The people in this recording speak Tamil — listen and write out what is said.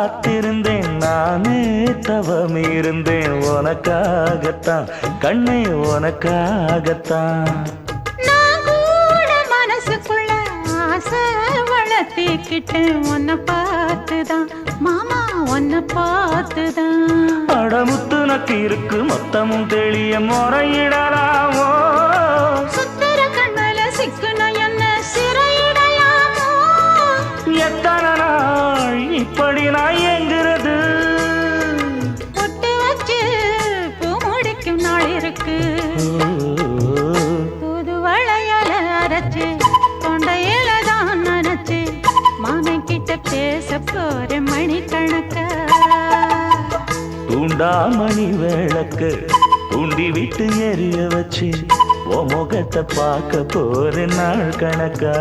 காத்திருந்தேன் நானே தவம் இருந்தேன் உனக்காகத்தான் கண்ணே உனக்காகத்தான் நான் கூட மனசுக்குள்ள ஆசை வளர்த்திக்கிட்டேன் உன்னை பார்த்துதான் மாமா உன்னை பார்த்துதான் அடமுத்து நக்கு இருக்கு மொத்தமும் தெளிய முறையிடலாமோ சுத்தர கண்மல சிக்குன என்ன சிறையிடலாமோ எத்தனை நாள் இப்படி நான் எங்கிறது பொட்டு வச்சு பூ முடிக்கும் நாள் இருக்கு புது வளையல அரைச்சு தொண்டையில தான் நினைச்சு மாமன் கிட்ட பேச போற மணிக்கணக்கா தூண்டாமணி விளக்கு தூண்டி விட்டு எரிய வச்சு உன் முகத்தை பார்க்க போற நாள் கணக்கா